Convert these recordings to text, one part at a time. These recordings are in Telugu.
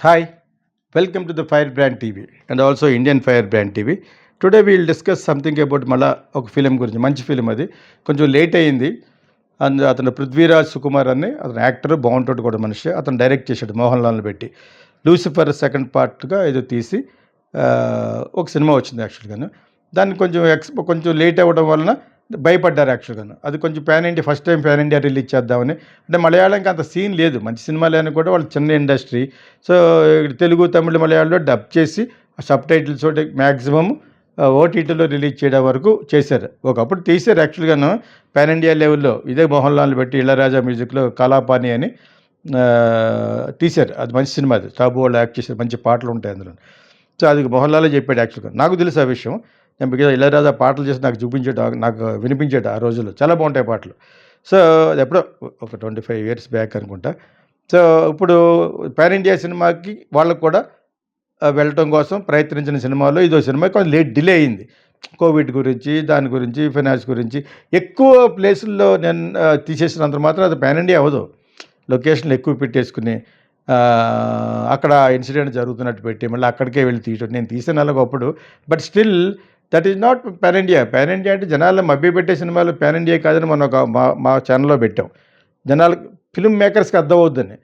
Hi, welcome to the Firebrand TV and also Indian Firebrand TV. Today we will discuss something about మళ్ళా ఒక ఫిలిం గురించి. మంచి ఫిలిం అది. కొంచెం లేట్ అయింది. అతను పృథ్వీరాజ్ సుకుమార్ అని అతను యాక్టర్, బాగుంటాడు కూడా మనిషి. అతను డైరెక్ట్ చేశాడు మోహన్ లాల్ని పెట్టి. లూసిఫర్ సెకండ్ పార్ట్గా ఏదో తీసి ఒక సినిమా వచ్చింది యాక్చువల్గాను. దాన్ని కొంచెం లేట్ అవ్వడం వలన భయపడ్డారు యాక్చువల్గాను. అది కొంచెం pan India first time pan India release చేద్దామని. అంటే మలయాళంకి అంత సీన్ లేదు, మంచి సినిమాలని కూడా వాళ్ళు చిన్న ఇండస్ట్రీ. సో తెలుగు, తమిళ, మలయాళంలో డబ్ చేసి సబ్ టైటిల్స్ తోటి మ్యాక్సిమం ఓటీటీలో రిలీజ్ చేయడం వరకు చేశారు. ఒకప్పుడు తీశారు యాక్చువల్గాను ప్యాన్ ఇండియా లెవెల్లో. ఇదే మోహన్ లాల్ పెట్టి ఇళయరాజా మ్యూజిక్లో కలాపాని అని తీశారు. అది మంచి సినిమా. అది సాబు వాళ్ళు యాక్ట్ చేశారు, మంచి పాటలు ఉంటాయి అందులో. సో అది మోహన్ లాలే చెప్పాడు యాక్చువల్గా. నాకు తెలుసు ఆ విషయం. నేను బికాజ్ ఇళయరాజా పాటలు చేసి నాకు వినిపించాడు ఆ రోజుల్లో. చాలా బాగుంటాయి పాటలు. సో అది ఎప్పుడో ఒక 25 years బ్యాక్ అనుకుంటా. సో ఇప్పుడు పాన్ ఇండియా సినిమాకి వాళ్ళకు కూడా వెళ్ళటం కోసం ప్రయత్నించిన సినిమాలో ఇదో సినిమా కొంచెం డిలే అయింది. కోవిడ్ గురించి, దాని గురించి, ఫైనాన్స్ గురించి ఎక్కువ ప్లేసుల్లో నేను తీసేసినంత మాత్రం అది పాన్ ఇండియా అవ్వదు. లొకేషన్లు ఎక్కువ పెట్టేసుకుని అక్కడ ఇన్సిడెంట్ జరుగుతున్నట్టు పెట్టి మళ్ళీ అక్కడికే వెళ్ళి తీయటం. నేను తీసిన అప్పుడు but still that is not pan India. Pan India అంటే జనాలను మభ్యపెట్టే సినిమాలు పాన్ ఇండియా కాదని మనం ఒక మా ఛానల్లో పెట్టాం. జనాలకు ఫిల్మ్ మేకర్స్కి అర్థమవుద్దని.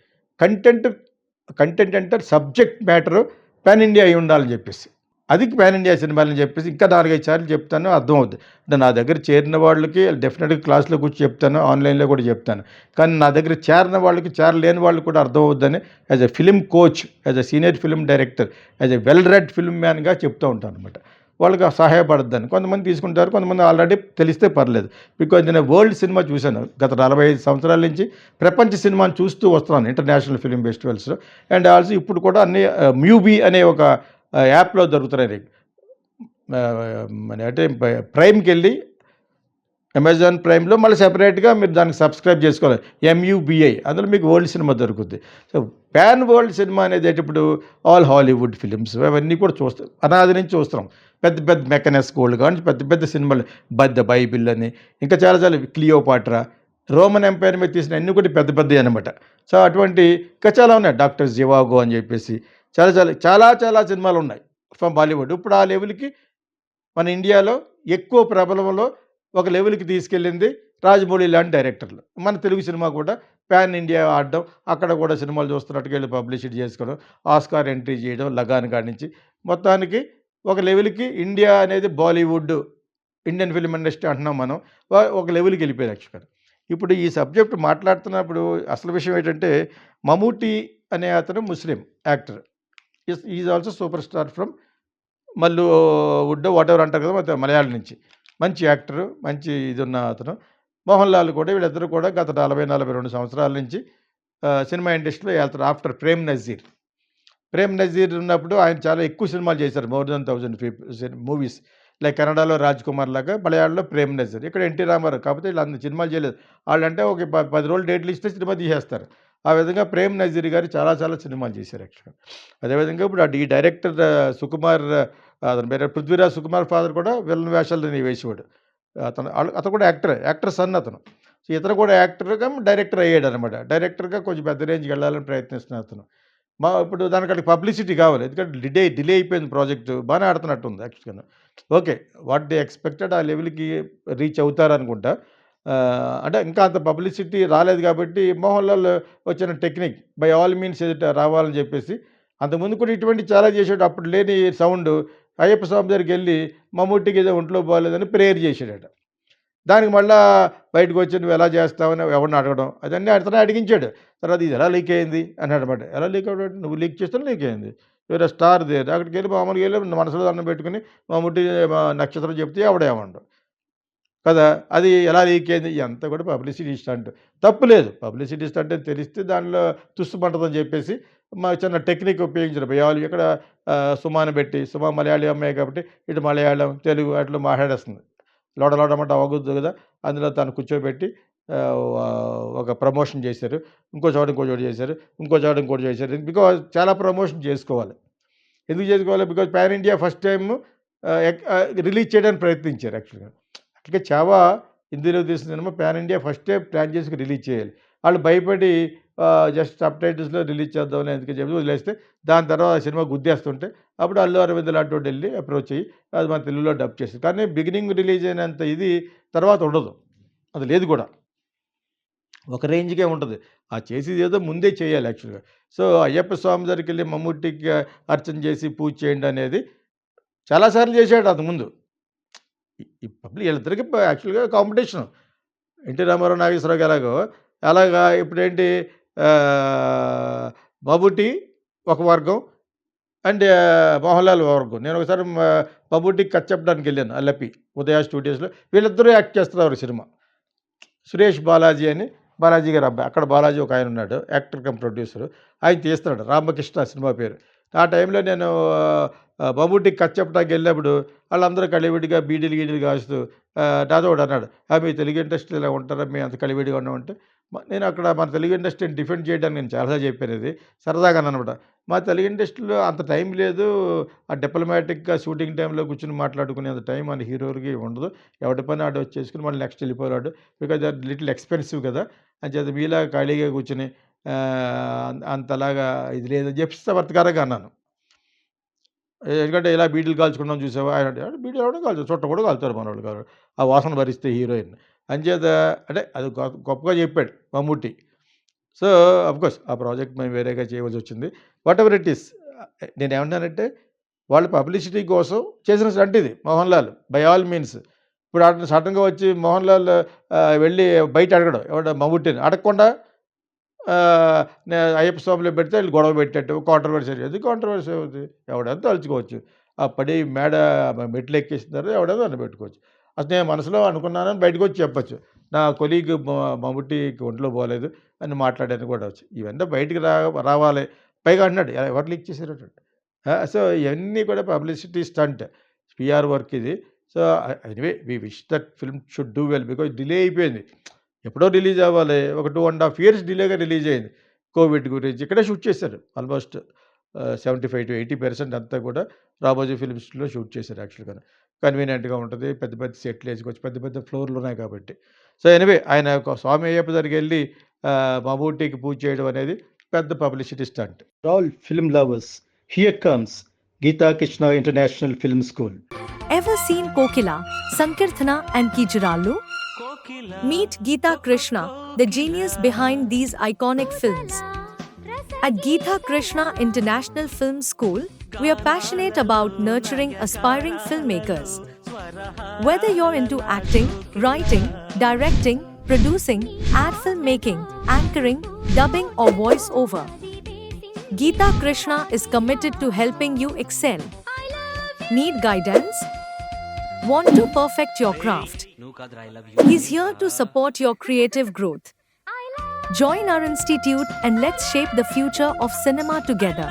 కంటెంట్ అంటే సబ్జెక్ట్ మ్యాటరు పాన్ ఇండియా అయి ఉండాలని చెప్పేసి, అది పాన్ ఇండియా సినిమాలని చెప్పేసి ఇంకా 4-5 సార్లు చెప్తాను, అర్థమవుద్ది. అంటే నా దగ్గర చేరిన వాళ్ళకి డెఫినెట్గా క్లాస్లో కూర్చొని చెప్తాను, ఆన్లైన్లో కూడా చెప్తాను. కానీ నా దగ్గర చేరిన వాళ్ళకి, చేరలేని వాళ్ళకి కూడా అర్థమవుద్దని as a film coach, as a senior film director, as a well read film మ్యాన్గా చెప్తూ ఉంటాను అనమాట. వాళ్ళకి సహాయపడద్దని. కొంతమంది తీసుకుంటారు, కొంతమంది ఆల్రెడీ తెలిస్తే పర్లేదు. బికాజ్ నేను వరల్డ్ సినిమా చూశాను. గత 45 సంవత్సరాల నుంచి ప్రపంచ సినిమాని చూస్తూ వస్తున్నాను ఇంటర్నేషనల్ ఫిలిం ఫెస్టివల్స్లో. అండ్ ఆల్సో ఇప్పుడు కూడా అన్ని మ్యూబీ అనే ఒక యాప్లో దొరుకుతున్నాయి. అంటే ప్రైమ్కి వెళ్ళి అమెజాన్ ప్రైమ్లో మళ్ళీ సెపరేట్గా మీరు దానికి సబ్స్క్రైబ్ చేసుకోవాలి. MUBI, అందులో మీకు వరల్డ్ సినిమా దొరుకుతుంది. సో ప్యాన్ వరల్డ్ సినిమా అనేది ఇప్పుడు ఆల్ హాలీవుడ్ ఫిలిమ్స్ అవన్నీ కూడా చూస్తాం, అనాది నుంచి చూస్తున్నాం. పెద్ద పెద్ద మెకనస్ గోల్డ్ కానీ పెద్ద పెద్ద సినిమాలు, ద బైబిల్ అని, ఇంకా చాలా క్లియోపాట్రా, రోమన్ ఎంపైర్ మీద తీసిన అన్నీ కూడా పెద్ద పెద్దవి అనమాట. సో అటువంటి ఇంకా చాలా ఉన్నాయి. డాక్టర్ జివాగో అని చెప్పేసి చాలా సినిమాలు ఉన్నాయి ఫ్రమ్ బాలీవుడ్. ఇప్పుడు ఆ లెవెల్కి మన ఇండియాలో ఎక్కువ ప్రబలంలో ఒక లెవెల్కి తీసుకెళ్ళింది రాజమౌళి లాంటి డైరెక్టర్లు. మన తెలుగు సినిమా కూడా ప్యాన్ ఇండియా ఆడడం, అక్కడ కూడా సినిమాలు చూస్తున్నట్టుగా వెళ్ళి పబ్లిసిటీ చేసుకోవడం, ఆస్కార్ ఎంట్రీ చేయడం, లగాన్ కాడి నుంచి మొత్తానికి ఒక లెవెల్కి ఇండియా అనేది బాలీవుడ్, ఇండియన్ ఫిలిం ఇండస్ట్రీ అంటున్నాం మనం, ఒక లెవెల్కి వెళ్ళిపోయారు యాక్చువల్గా. ఇప్పుడు ఈ సబ్జెక్ట్ మాట్లాడుతున్నప్పుడు అసలు విషయం ఏంటంటే, మమ్ముట్టి అనే అతను Muslim actor. Is also super star from wood whatever అంటారు కదా మలయాళం నుంచి. మంచి యాక్టరు, మంచి ఇది ఉన్న అతను. మోహన్ లాల్ కూడా, వీళ్ళిద్దరూ కూడా గత 40-42 సంవత్సరాల నుంచి సినిమా ఇండస్ట్రీలో వెళ్తారు. ఆఫ్టర్ ప్రేమ్ నజీర్ ఉన్నప్పుడు ఆయన చాలా ఎక్కువ సినిమాలు చేశారు. More than 1000 movies. లైక్ కన్నడలో రాజ్ కుమార్ లాగా, మలయాళంలో ప్రేమ్ నజీర్, ఇక్కడ ఎన్టీ రామారావు. కాకపోతే వీళ్ళు అంత సినిమాలు చేయలేదు. వాళ్ళంటే ఒక 10 రోజులు డేట్లు ఇస్తే సినిమా తీసేస్తారు. ఆ విధంగా ప్రేమ్ నజీర్ గారు చాలా సినిమాలు చేశారు యాక్చువల్గా. అదేవిధంగా ఇప్పుడు ఈ డైరెక్టర్ సుకుమార్, అతని పేరు పృథ్వీరాజ్ సుకుమార్ ఫాదర్ కూడా విలన్ వేషాలు వేసేవాడు. అతను కూడా యాక్టర్ సన్ అతను. సో ఇతను కూడా యాక్టర్గా డైరెక్టర్ అయ్యాడు అనమాట. డైరెక్టర్గా కొంచెం పెద్ద రేంజ్కి వెళ్ళాలని ప్రయత్నిస్తున్న అతను. ఇప్పుడు దానికి పబ్లిసిటీ కావాలి, ఎందుకంటే డిలే అయిపోయింది ప్రాజెక్టు. బాగానే ఆడుతున్నట్టుంది యాక్చువల్గా. ఓకే, వాట్ దే ఎక్స్పెక్టెడ్ ఆ లెవెల్కి రీచ్ అవుతారనుకుంటా. అంటే ఇంకా అంత పబ్లిసిటీ రాలేదు కాబట్టి మోహన్ లాల్ వచ్చిన టెక్నిక్ బై ఆల్ మీన్స్ రావాలని చెప్పేసి, అంతకుముందు కూడా ఇటువంటి చాలా చేసాడు. అప్పుడు లేని సౌండ్ అయ్యప్ప స్వామి దగ్గరికి వెళ్ళి మమ్ముట్టికి ఏదో ఒంట్లో బాగాలేదని ప్రేయర్ చేశాడట. దానికి మళ్ళా బయటకు వచ్చి నువ్వు ఎలా చేస్తావని ఎవరిని అడగడం, అదన్నీ అతనే అడిగించాడు. తర్వాత ఇది ఎలా లీక్ అయింది అన్నాడు అనమాట. ఎలా లీక్ అవ్వడం, నువ్వు లీక్ చేస్తే లీక్ అయింది. వేరే స్టార్ దేర్ అక్కడికి వెళ్ళి మామూలుగా వెళ్ళి మనసులో దండం పెట్టుకుని మమ్ముట్టి నక్షత్రం చెప్తే ఎవడేమండు కదా. అది ఎలా లీక్ అయింది, అంతా కూడా పబ్లిసిటీ స్టంట్. తప్పు లేదు, పబ్లిసిటీ స్టంట్ అని తెలిస్తే దానిలో తుస్సుపంటదని చెప్పేసి మా చిన్న టెక్నిక్ ఉపయోగించారు. వాళ్ళు ఇక్కడ సుమాని పెట్టి, సుమా మలయాళీ అమ్మాయి కాబట్టి ఇటు మలయాళం, తెలుగు అట్లా మాట్లాడేస్తుంది. లోడమంట అవగుద్దు కదా. అందులో తను కూర్చోబెట్టి ఒక ప్రమోషన్ చేశారు. ఇంకో చోట చేశారు, ఇంకోటి చేశారు. బికాజ్ చాలా ప్రమోషన్ చేసుకోవాలి. ఎందుకు చేసుకోవాలి? Because pan India first time release చేయడానికి ప్రయత్నించారు యాక్చువల్గా. చావా హిందీలో తీసిన cinema pan India first time plan చేసి రిలీజ్ చేయాలి. వాళ్ళు భయపడి జస్ట్ సబ్ టైటిల్స్లో రిలీజ్ చేద్దాంలే ఎందుకని చెప్పి వదిలేస్తే దాని తర్వాత ఆ సినిమా గుద్దేస్తుంటే అప్పుడు అల్లు అరవింద్ లాంటి వాడు వెళ్ళి అప్రోచ్ అయ్యి అది మన తెలుగులో డబ్ చేసి కానీ బిగినింగ్ రిలీజ్ అయినంత ఇది తర్వాత ఉండదు, అది లేదు కూడా, ఒక రేంజ్కే ఉంటుంది. ఆ చేసేది ఏదో ముందే చేయాలి యాక్చువల్గా. సో అయ్యప్ప స్వామి దగ్గరికి వెళ్ళి మమ్ముట్టికి అర్చన చేసి పూజ చేయండి అనేది చాలాసార్లు చేశాడు అంతకుముందు. ఈ పబ్లిక్ వీళ్ళిద్దరికి యాక్చువల్గా కాంపిటీషను. ఎన్టీ రామారావు నాగేశ్వరరావు ఎలాగో అలాగా ఇప్పుడేంటి మమ్ముట్టి ఒక వర్గం అండ్ మోహన్ లాల్ వర్గం. నేను ఒకసారి మమ్ముట్టికి కథ చెప్పడానికి వెళ్ళాను అల్లపి ఉదయ స్టూడియోస్లో. వీళ్ళిద్దరూ యాక్ట్ చేస్తున్నారు సినిమా. సురేష్ బాలాజీ అని, బాలాజీ గారి అబ్బాయి, అక్కడ బాలాజీ ఒక ఆయన ఉన్నాడు, యాక్టర్ కమ్ ప్రొడ్యూసరు, ఆయన తీస్తున్నాడు, రామకృష్ణ సినిమా పేరు. ఆ టైంలో నేను మమ్ముట్టికి కథ చెప్పడానికి వెళ్ళినప్పుడు వాళ్ళందరూ కలివిడిగా బీడీలు గీడీలు కాస్తూ నాతో ఒకడు అన్నాడు, మీ తెలుగు ఇండస్ట్రీలో ఇలా ఉంటారా, మేము అంత కలివిడిగా ఉన్నామంటే నేను అక్కడ మన తెలుగు ఇండస్ట్రీని డిఫెండ్ చేయడానికి నేను చాలాసార్లు చెప్పాను, ఇది సరదాగా అనమాట. మా తెలుగు ఇండస్ట్రీలో అంత టైం లేదు, ఆ డిప్లొమాటిక్గా షూటింగ్ టైంలో కూర్చొని మాట్లాడుకునేంత టైం మన హీరోకి ఉండదు, ఎవరి పని ఆడు వచ్చేసుకుని మళ్ళీ నెక్స్ట్ వెళ్ళిపోరాడు, బికాజ్ అది లిటిల్ ఎక్స్పెన్సివ్ కదా అని చేత మీలా ఖాళీగా కూర్చొని అంతలాగా ఇది లేదని చెప్పి సమర్థకారంగా అన్నాను. ఎందుకంటే ఇలా బీడీలు కాల్చుకున్నాం చూసావా ఆయన అంటే, బీడీలు ఎవడో కాల్చారు, చుట్ట కూడా కాలుతారు మన వాళ్ళు కాదు, ఆ వాసన భరిస్తే హీరోయిన్ అంచేత అంటే అది గొప్పగా చెప్పాడు మమ్ముట్టి. సో అఫ్కోర్స్ ఆ ప్రాజెక్ట్ మేము వేరేగా చేయవలసి వచ్చింది. వాట్ ఎవర్ ఇట్ ఈస్, నేనేమంటానంటే వాళ్ళ పబ్లిసిటీ కోసం చేసిన స్టంట్ ఇది Mohan Lal by all means. ఇప్పుడు అతను సడన్గా వచ్చి మోహన్ లాల్ వెళ్ళి బయట అడగడం ఎవడ మమ్ముట్టిని అడగకుండా అయ్యప్ప స్వామిలో పెడితే వీళ్ళు గొడవ పెట్టేట్టు కాంట్రవర్సీ. ఎందుకు కాంట్రవర్సీ అవుతుంది, ఎవడైనా తలుచుకోవచ్చు, ఆ పడి మేడ మెట్లు ఎక్కేసిన తర్వాత ఎవడైనా అన్న పెట్టుకోవచ్చు. అసలు నేను మనసులో అనుకున్నానని బయటకు వచ్చి చెప్పచ్చు, నా కొలీగ్ మమ్ముట్టికి ఒంట్లో పోలేదు అని మాట్లాడాను కూడా వచ్చు. ఇవన్నీ బయటికి రావాలి. పైగా అన్నాడు ఎవరు లీక్ చేశారట. సో ఇవన్నీ కూడా పబ్లిసిటీ స్టంట్, పిఆర్ వర్క్ ఇది. So anyway we wish that film should do well, because delay అయిపోయింది, ఎప్పుడో రిలీజ్ అవ్వాలి, ఒక 2.5 years డిలేగా రిలీజ్ అయింది. కోవిడ్ గురించి ఇక్కడే షూట్ చేశారు, ఆల్మోస్ట్ 75 to 80% అంతా కూడా రామోజీ ఫిల్మ్స్లో షూట్ చేశారు. యాక్చువల్గా కన్వీనియంట్గా ఉంటుంది, పెద్ద పెద్ద సెట్లు వేసుకోవచ్చు, పెద్ద పెద్ద ఫ్లోర్లు ఉన్నాయి కాబట్టి. సో ఎనివే ఆయన స్వామి అయ్యప్ప దగ్గరికి వెళ్ళి మమ్ముట్టికి పూజ చేయడం అనేది పెద్ద publicity stunt. All film lovers, here comes Geeta Krishna International Film School. Ever seen Kokila, Sankirthana and Kijurallu? Meet Geeta Krishna, the genius behind these iconic films. At Geeta Krishna International Film School, we are passionate about nurturing aspiring filmmakers. Whether you're into acting, writing, directing, producing, ad filmmaking, anchoring, dubbing or voice over, Geeta Krishna is committed to helping you excel. Need guidance? Want to perfect your craft? He's here to support your creative growth. Join our institute and let's shape the future of cinema together.